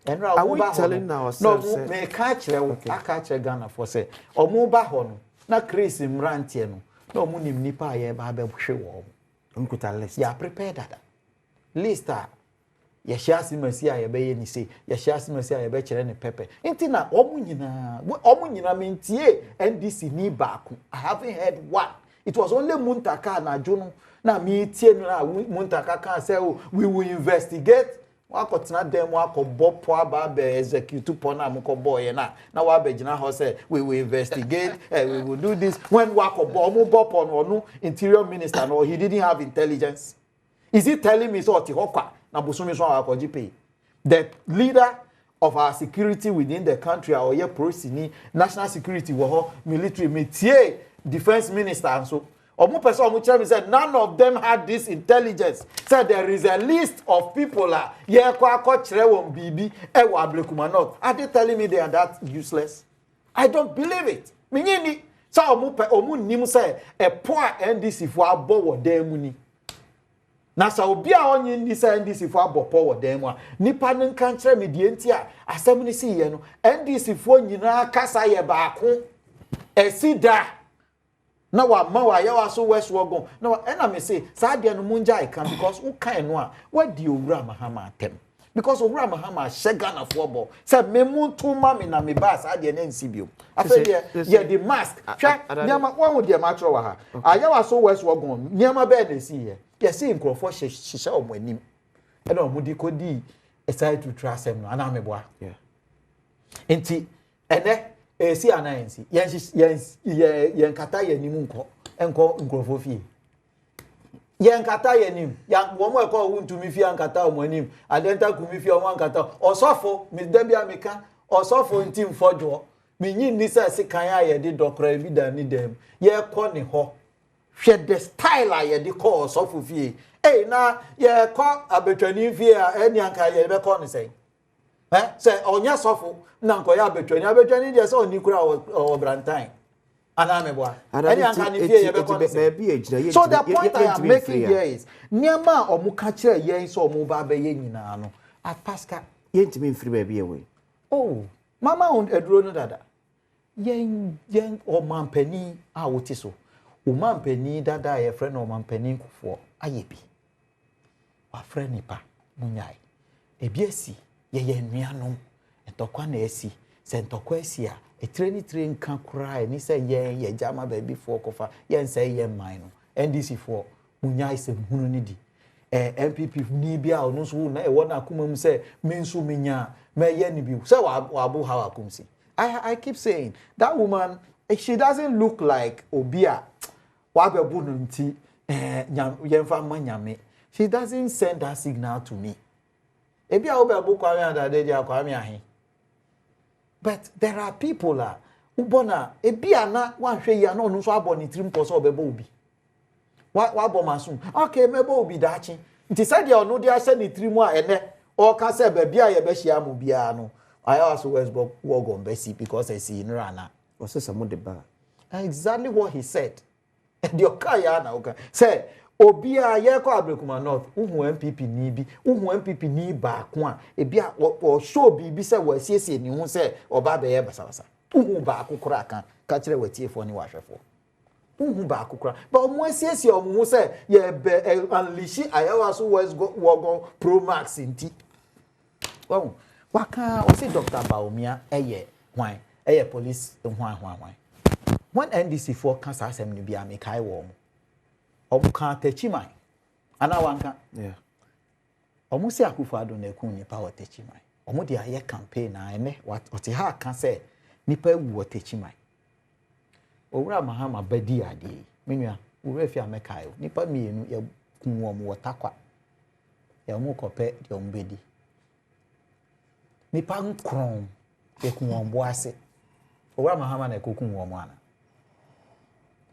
And are we telling ourselves? No, me catch I catch Ghana for say. Omo ba ho no. Na Chris Mrantie no. Na omo nim nipa ye ba be hwe wo. Nkuta list. Ya prepare that. List ye share simasi a ye be ye ni say. Ye share simasi a ye be kire ne pepe. Enti na omo nyina mentie NDC ni baako. I haven't heard one. It was only Muntaka na Juno. Na me tie na Muntaka can say we will investigate. Wako tina dem wako bopo aba be execute pona muko boy na wa be gina ho say we will investigate we will do this when wako bopo no interior minister no he didn't have intelligence. Is he telling me so oti hokwa na busumi so wako GP? The leader of our security within the country or ye prosini national security wo military metie defense minister and so omo person omo tell me said none of them had this intelligence. Said there is a list of people ye kwa kire won bibi e wo Ablekuma North. Are they telling me they are that useless? I don't believe it. Menyini sa omo nim say e po a NDC fo abo wo dan mu ni. Na sa obi a onye ndi say NDC fo abo po wo dan mu a nipa no kan kire me die nti a asem ni si ye no NDC fo nyina kasa ye baako esida na wa ma wa ya wa so West Wogon na na me say sa de no munja I can because who kan no a what di owura mahama atem because owura mahama shega na fo bo say me muntu ma me na me ba sa de na nsibio afa de ye the mask hwa nyama wa hu de ma tro wa ha aya wa so West Wogon nyama be na si ye see nkrofo hyehyɛ omo anim e na omo di kodi aside to trust them no ana me boa enti ene si anansi yen kata yenim enko nkrofo fie yen kata yenim ya wo mo ekọ wu ntumi fie ankata o anim adenta kumi fie o ankata osofo mi dabia meka osofo ntim fodwo mi nyin ni sa sikan ya ye de dokra bi da ni dem ye kọ ne ho hwe the style a ye de kọ osofo fie na ye kọ abetwani fie a eni anka ye be kọ ne sei say onya sofo na nko ya abetwani dey say oni kura o brantan ana meboa any anka ni fie ye be kon so the point I am making here is niama omu ka kire yen so omu ba be ye nyina no apaska yentimi mfiri ba bi ewe oh mama on eduro no dada yen o mampani a woti so o mampani dada ye friend o mampani nkufo ayebi wa friend nipa munyai ebiesi ye nuanom entokwa na esi se ntokwa esi a etreni train kan kura ni se ye jama baby for kofa ye nse ye man no NDC for munyai se hunu ni di MPP ni bia onu so na e wona akoma mu se mensu menya me ye ni bi se wa abu how akumsi I keep saying that woman she doesn't look like obia wa bebu no nti yemfa manyame she doesn't send that signal to me. But there are people ubona ebia na wanhwe ya na onu so abo ni trim ko so obebo obi wa bo maso okay mebo obi daachi nti said ya onu dia hye ni trim a ene o ka se ba bia ye be hia mu bia no I also Westbrook Wogon Bessie because I see in Rana. Was this a mode bar? Exactly what he said. And your Kayana, okay. Say, Obia, Yako Ablekuma North, MPP Nibi, MPP ni back one, a bia or show be said, was yes, and you won't say, or Baba Ebasasa. Back crack, catch it with tea for any washer for. Back crack. But once yes, your moon say, yeah, unleash I also was Wogon Pro Max in tea. Well, waka o say Dr. Baumia why police why when NDC for cancer assembly bia me kai wo obu kan tachi man ana wanka yeah omu say Akufo-Addo na ku nipa wo tachi man omu dia ye campaign na ene what ha kan say nipa wu wo tachi man owura Mahama badi ade menua owura fi amekai nipa mienu ye kun wo mo takwa ya mu kope de ombedi nipa nkron ekun won ase owura Mahama na ekokun won ana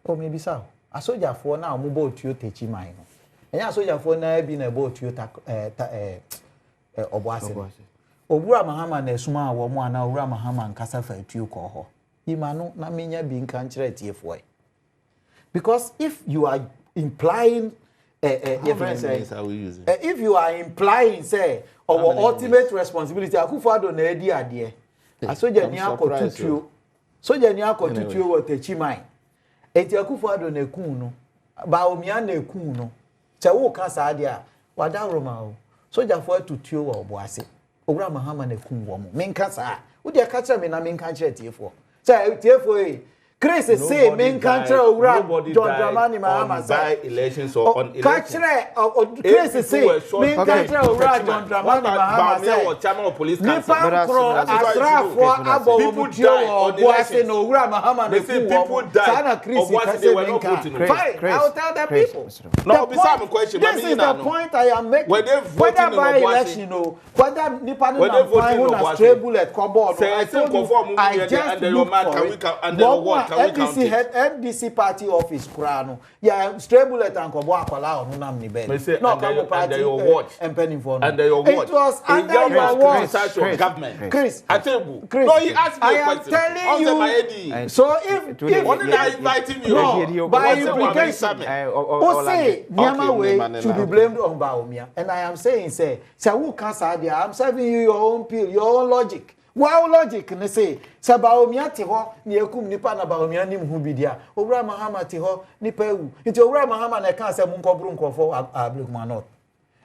o me bisa asojafo na omubo otuo techi man no enya asojafo na bi na ebo otuo obo ase owura Mahama na esuma awo mu ana owura Mahama nkasa fa atuo ko ho imanu na menya bi nka nkyere tiefo because if you are implying your friend say if you are implying say our ultimate responsibility Akufo-Addo na edi ade asoja ni akotutuo soja ni akotutuo wo techi man eti Akufo-Addo na ekun no Baumia na ekun no che wo ka sa ade a wada roma o soja fo atutuo wo obo ase owura Mahama na ekun wo mo menka sa wo de ka kire me na menka kire tiefo say tiefo Chris is say main country owura John Dramani Mahama say elections or on elections. Chris is say main country owura John Dramani Mahama say chairman of police council. Asrafo abomutio obuase no owura Mahama na people died. Chris is main country. Fine, I will tell the people. No, beside question. This is the point I am making. Whether by election or whether nipa na find who na stray bullet cupboard. I told you I just look for it. NDC party office krano ya stray bullet and kobo akwala onu nam ni be no come party and penny for under your watch it was under your watch government Chris Atebu no he asked me a question I am telling you so if only I inviting you no, by implication who say Nyama way should be blamed on Baumia and I am saying say who can say I'm serving you your own pill your own logic. Wow logic ne say Baumia te ho na ekum nipa na Baumia nim hu bidia owura Mahama te ho nipa ewu nti owura Mahama na ka say mu nkobru nkofo Ablekuma North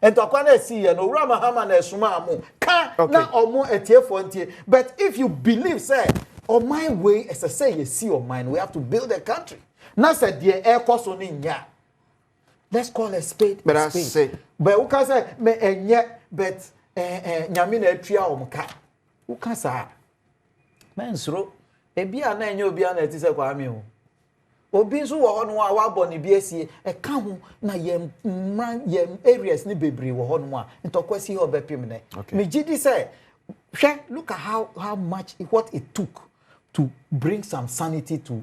entokwa na si ye no owura Mahama na esuma amu ka na omo etiefo ntie but if you believe say on my way as I say you see on mine we have to build a country na say the air cost on nya let's call a spade but I say but who can say me enye but nyame na atua omka ukasa mensro ebia na enye obia na etise kwa mi ho obi nso wo ho no a wabo ne bi asie e ka ho na yem areas ni bebre wo ho no a ntokwasi ho bepim ne me gidi say look at how much what it took to bring some sanity to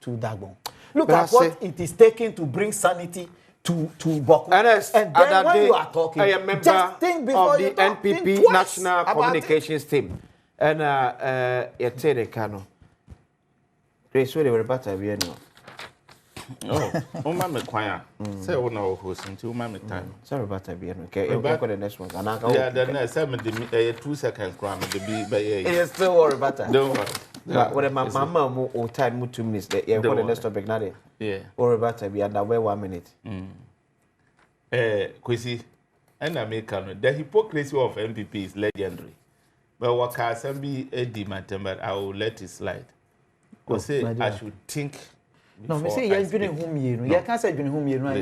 Dagbon. Look at what it is taking to bring sanity to Boku. And then when you are talking, I am a member just think before of the NPP National Communications Team. And Yatere Kano. They swear they were better be no. Oh, my choir. Say one of hosts until my time. Sorry about that be okay. You'll go the next one. Yeah, the next 2 seconds crime to be by you still worry about that. Don't worry. What my mama more time more 2 minutes. Yeah, for the next topic now. Yeah. Worry about that be under 1 minute. Kwesi, and I make the hypocrisy of MPP is legendary. But what can be a demand, but I will let it slide. Because I should think. No, me say you're doing whom you know. You can't say doing whom you know.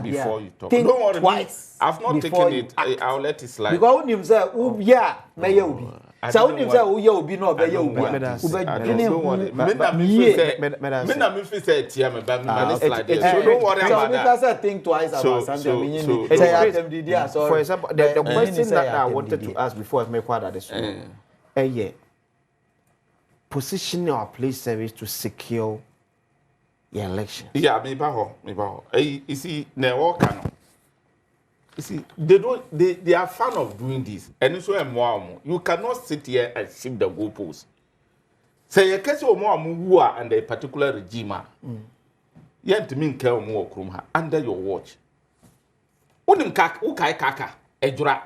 Before you talk. Don't worry. Twice. I've not taken it. I'll let it slide. Because when you say, yeah, may you be. So when you say, oh, you be no, be you be. Don't worry. Men me say tia me, but me slide. So don't worry about that. So think twice about something. For example, the question that I wanted to ask before I make quite this one. Yeah. positioning our police service to secure the election. Yeah, me baho. You see, Nnawotwe. You see, they are fan of doing this. And so you cannot sit here and shift the goalposts. Say a case of more and a particular regime. Yet mean care more krumha under your watch. Unim kak ukai kaka ejura.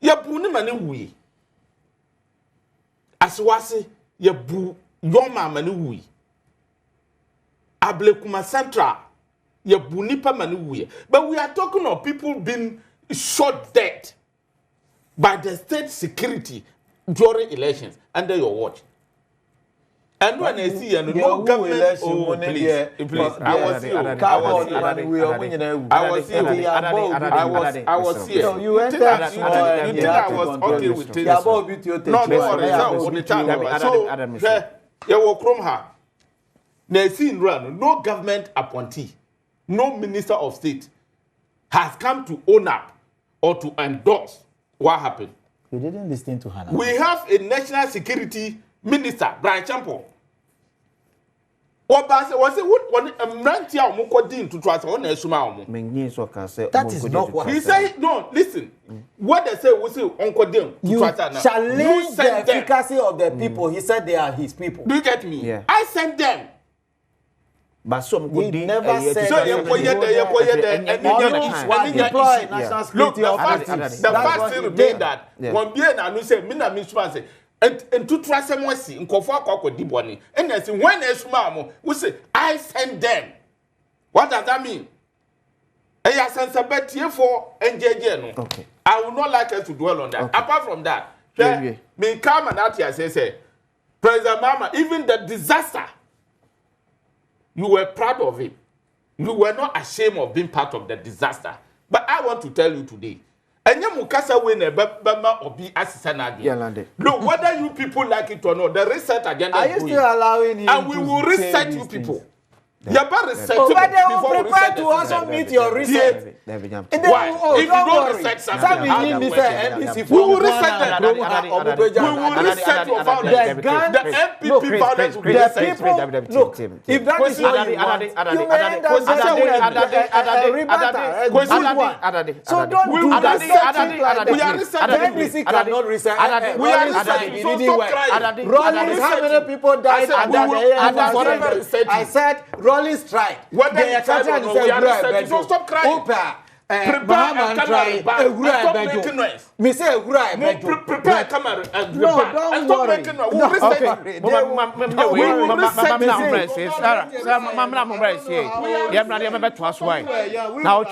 Ya bu ni mani wi. Aswase ya bu yoma mani wi. Ablekuma Central ya bu nipa mani wi. But we are talking of people being shot dead by the state security during elections under your watch. And when I see no government, oh, please, I was here. You think I was okay with it? No, no government appointee, no minister of state has come to own up or to endorse what happened. You didn't listen to Hannah. We have a national security minister, Brian Champo. That is not what he said. No, listen. What they say, we say Uncle Dim. You challenge the efficacy of the people. He said they are his people. Do you get me? Yeah. I sent them. But some he never said. So you deploy national security. Look, the fact still remain that when bien and we say, "Mina mismanse." And to trust someone see in Kofa Diboni. And I say, when a small, we say, I send them. What does that mean? I send a bet here for NJJ. Okay. I would not like us to dwell on that. Okay. Apart from that, me come and out here say, President Mama, even the disaster, you were proud of it. You were not ashamed of being part of the disaster. But I want to tell you today, and you mukasa win a bema or be assistant. Look, whether you people like it or not, the reset agenda are you still allowing him? And we will reset you people. You better reset. But they will prepare to also meet your reset. Why? If you don't reset something, we will reset them. We will reset your violence. The MPP violence will be reset. Look, if that is what you want, you may end up saying so don't do that. We are resetting. The MPC cannot reset. We are resetting. So stop crying. Rollins, how many people died under the I said Rollins tried. What they are trying to say, so stop crying. Prepare and stop making noise. Me say prepare camera and stop making noise. We will reset. Now,